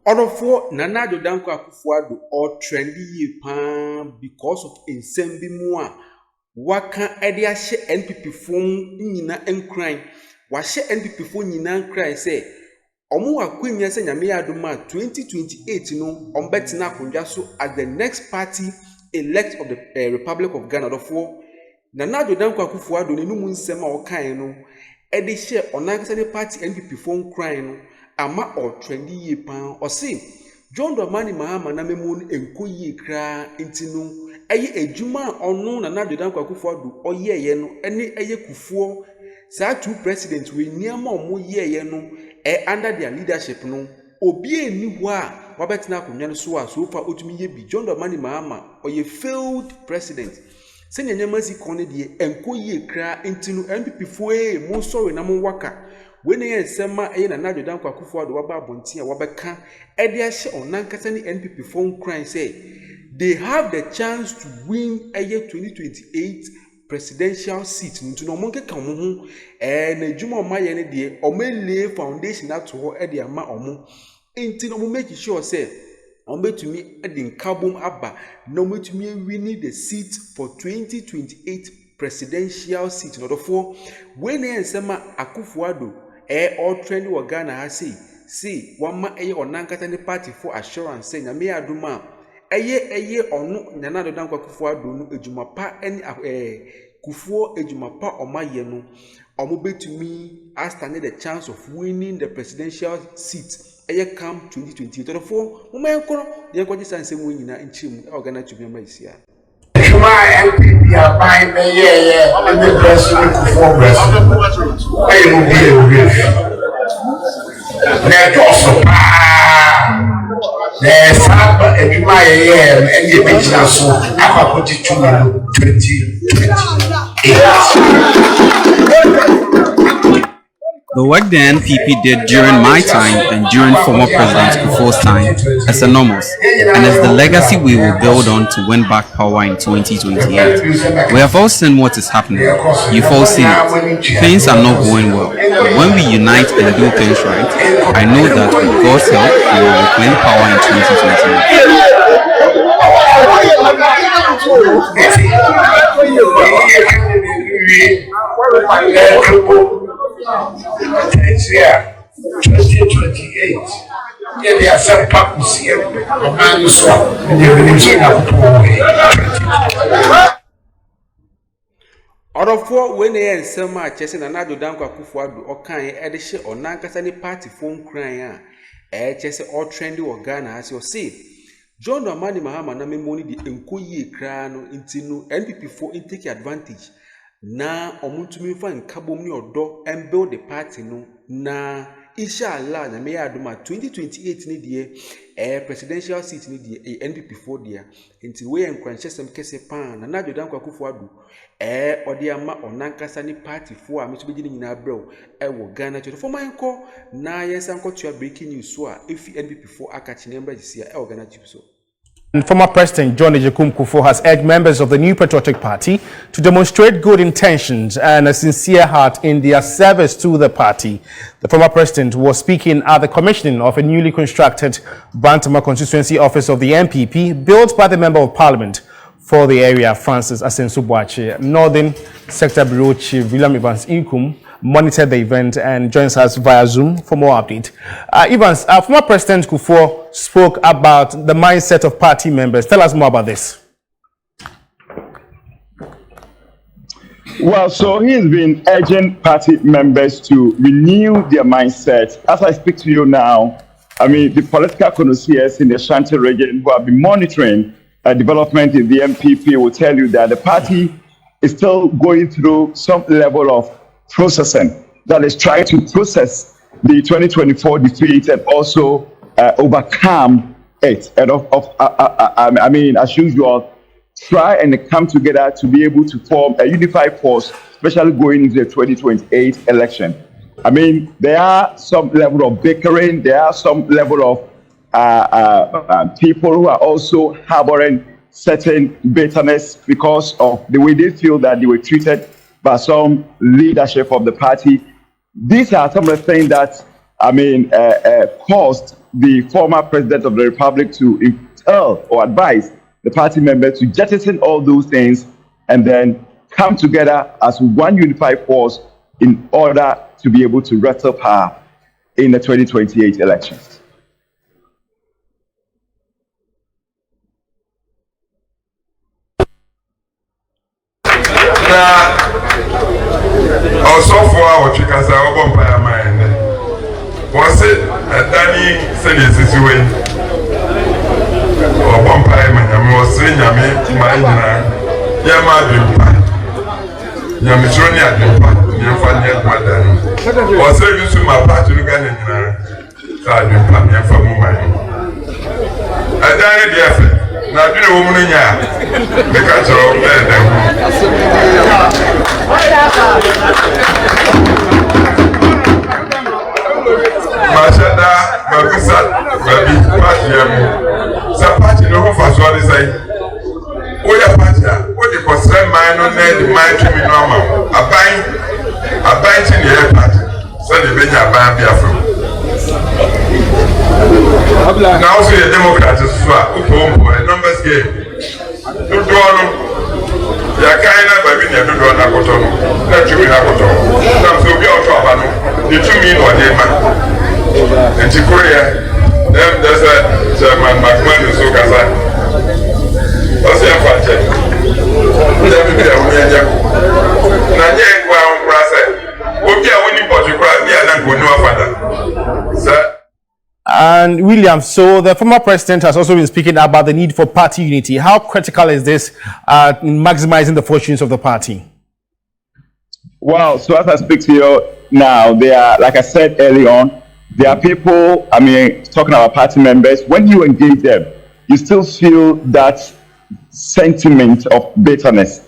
Orofo Nana Addo Dankwa Kufuor or trendy because of insembi mua. Waka edi ahye NPP fon nyina enkran wahye NPP fon nyina enkran say omo wakwanya say nyame adoma 2028 no ombetena akondwa so as the next party elect of the Republic of Ghana therefore Nana Addo Dankwa Kufuor do nenu nsem a okan no edi hye onankasa ne party NPP fon kran no ama or trendy ye pan or say John Dramani Mahama na memon enkoyi kra intinu eye ejuma onu Nana Addo Dankwa Kufuor do oyeye no ene eye Kufuor sa two presidents we niama omo yeye no under their leadership no obi eni ho a wabetena akonwa no so a so far otumi ye bi John Dramani Mahama oye failed president senya nyamasi kone de enkoyi kra intinu NPP fo mo sorry na mo waka when ye sema eye Nana Addo Dankwa Kufuor do waba abonti a wabeka ede ahye onankasa ni NPP phone crime say they have the chance to win a 2028 presidential seat nti no monke ka mo ho na adwuma o maye ne de o lay foundation ato ho e de ama omo nti no mo make sure say o betumi e de nkabom aba no betumi win the seat for 2028 presidential seat no therefore when ye sema Kufuor Addo all trend wo Ghana ha see wama eye onankata ne party for assurance say nyame adoma eye onu Nana Addo Dankwa Kufuor Addo no ejuma pa eni Kufuor ejuma pa omaye no omo betumi stand the chance of winning the presidential seat eye come 2020 therefore mo man kono ye kwaji sanse mo nyina nchim Ghanatube ma isia my NPP are buying me, and the president Kufuor president. I will be let also there's some every my and the business so I put it to 2028. The work the NPP did during my time and during former President Kufuor's time is enormous and is the legacy we will build on to win back power in 2028. We have all seen what is happening. You've all seen it. Things are not going well. But when we unite and do things right, I know that with God's help, we will reclaim power in 2028. Yeah, 2028. Yeah, they are some purpose here. Orofo when ye nsema chese Nana Addo Dankwa Kufuor Addo okan e de hye onankasa ne party phone kran a chese all trendy wo Ghana as you see John Dramani Mahama na memoni di enkoyi kra no intinu NPP for take advantage na omuntumi fa nkabom ni odo and build the party no na inshallah na me adoma 2028 ni de presidential seat ni de NPP for dia nti we enkwanhyesem kese pan na Nana Addo Dankwa Kufuor Addo odi ama onankasa ni party for a meto begini nyina brew wo Ghana to for manko na yensanko to breaking news so a if NPP for akachi nemba gisia wo Ghana tube so. And former President John Kufuor has urged members of the New Patriotic Party to demonstrate good intentions and a sincere heart in their service to the party. The former president was speaking at the commissioning of a newly constructed Bantama constituency office of the NPP, built by the Member of Parliament for the area, Francis Asensubuachi. Northern Sector Bureau Chief William Evans Inkum monitored the event and joins us via Zoom for more update. Evans, former President Kufuor spoke about the mindset of party members. Tell us more about this. Well, so he's been urging party members to renew their mindset. As I speak to you now, I mean, the political connoisseurs in the Ashanti region who have been monitoring development in the NPP will tell you that the party is still going through some level of processing, that is trying to process the 2024 defeat and also overcome it. And I mean, as usual, try and come together to be able to form a unified force, especially going into the 2028 election. I mean, there are some level of bickering, there are some level of people who are also harboring certain bitterness because of the way they feel that they were treated by some leadership of the party. These are some of the things that caused the former president of the republic to tell or advise the party members to jettison all those things and then come together as one unified force in order to be able to wrestle power in the 2028 elections. Also for our chickens, I will buy a mind. Was it a Danny said this is way? Or one pie, man, was saying, I mean, my Yama Yamisonia, Yamfania, Madame. Was saying to my party, Sergeant Pamia for woman. I died the effort. Now, do the woman in ya because of Mashada, Babisa, Babi, Patiam, Sapati, no for so design. What a patia, what the concern mine on the mind to be normal. A bite in the airport, so the Benya Bambia from. Now, see a Democrat is a numbers game. Do Yakaina Babinia do Nakoton, not you in Akoton. Now, so be out of Abano, the 2 mean or Dema. And Korea, then there's a German McMahon and Sokaza. What's your father? Never be a William. Nadia, well, Brasa, will be a winning Portugal, be a good no father. Sir. And William, so the former president has also been speaking about the need for party unity. How critical is this in maximizing the fortunes of the party? Well, so as I speak to you now, they are, like I said early on, there are people, talking about party members, when you engage them, you still feel that sentiment of bitterness.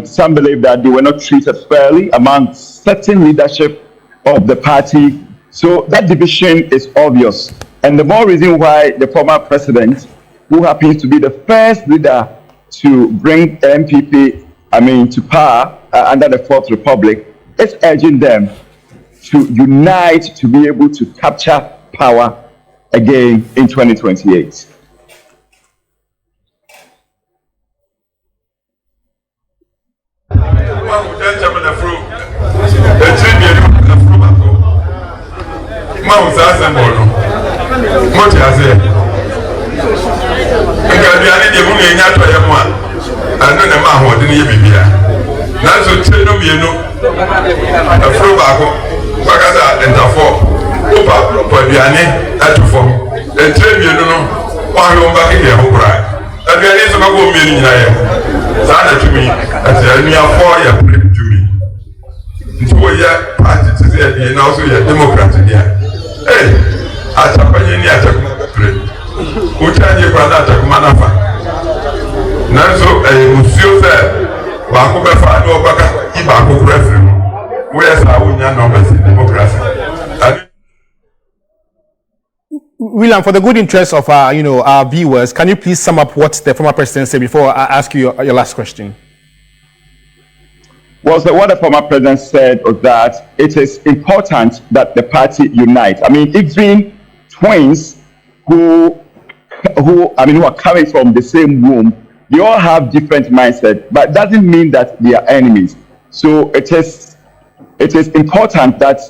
Some believe that they were not treated fairly among certain leadership of the party. So that division is obvious. And the more reason why the former president, who happens to be the first leader to bring NPP, to power under the Fourth Republic, is urging them to unite to be able to capture power again in 2028. William, for the good interest of our viewers, can you please sum up what the former president said before I ask you your last question? Well, so what the former president said was that it is important that the party unite. Even twins who are coming from the same womb, they all have different mindset, but it doesn't mean that they are enemies. So it is important that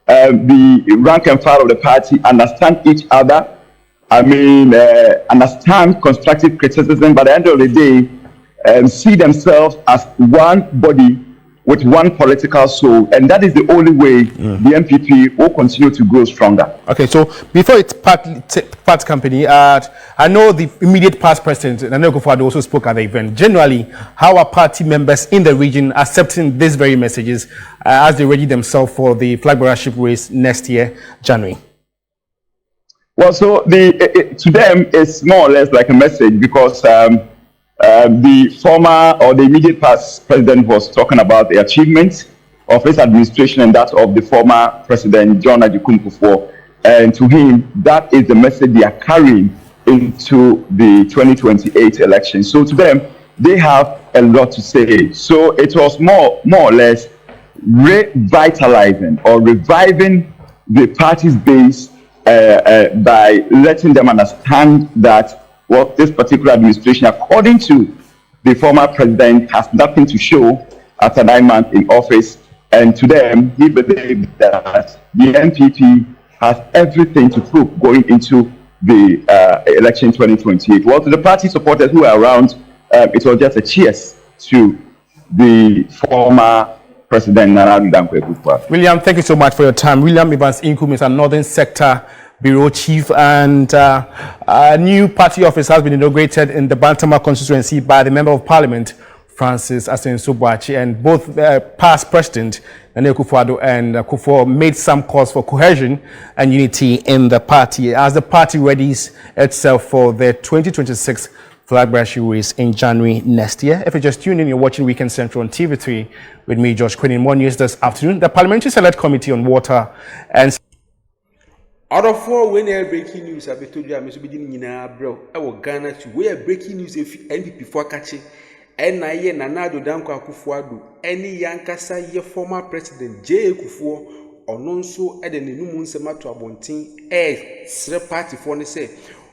the rank and file of the party understand each other. Understand constructive criticism, but at the end of the day, see themselves as one body with one political soul, and that is the only way the NPP will continue to grow stronger. Okay, so before it's part company, I know the immediate past president, and Kufuor also spoke at the event. Generally, how are party members in the region accepting these very messages as they ready themselves for the flag bearership race next year, January? Well, so to them, it's more or less like a message because the former or the immediate past president was talking about the achievements of his administration and that of the former president, John Kufuor. And to him, that is the message they are carrying into the 2028 election. So to them, they have a lot to say. So it was more or less revitalizing or reviving the party's base by letting them understand that this particular administration, according to the former president, has nothing to show after 9 months in office. And to them, he believes that the NPP has everything to prove going into the election 2028. Well, to the party supporters who are around, it was just a cheers to the former President Nana Kufuor. William, thank you so much for your time. William Evans Inkum is a Northern Sector Bureau Chief, and a new party office has been inaugurated in the Bantama constituency by the Member of Parliament, Francis Asensubuachi, and both past President Nana Kufuor and Kufuor made some calls for cohesion and unity in the party as the party readies itself for the 2026 flag bearership race in January next year. If you just tuned in, you're watching Weekend Central on TV3 with me, George Quinn. In more news this afternoon, the Parliamentary Select Committee on Water and out of 4 when they are breaking news, I told you I'm beginning in our bro. I will Ghana we are breaking news if NPP for catching. And I hear Nana Danko Kufuor, any Yankasa, your former president J. Kufuor, or non so at the Numun Semato Abontin, party for the say,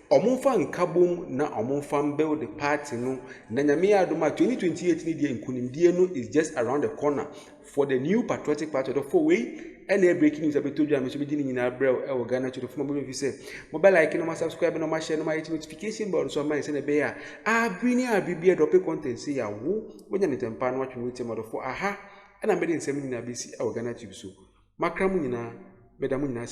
or Monfan Kabum, na or Monfan build the party no, Nanyamia Doma 2028 in Kunim Dieno is just around the corner for the new patriotic party of the 4-way. And they're breaking news about told you I'm beginning in our bro. I will Ghana to the former if you say mobile like no subscribe no share no notification bell so my send a bear. Bring a BB drop content say ya woo when you need pan watching with him for aha and I'm betting 7 in a BC our Ghanatube so Macramunina, Bedamunina.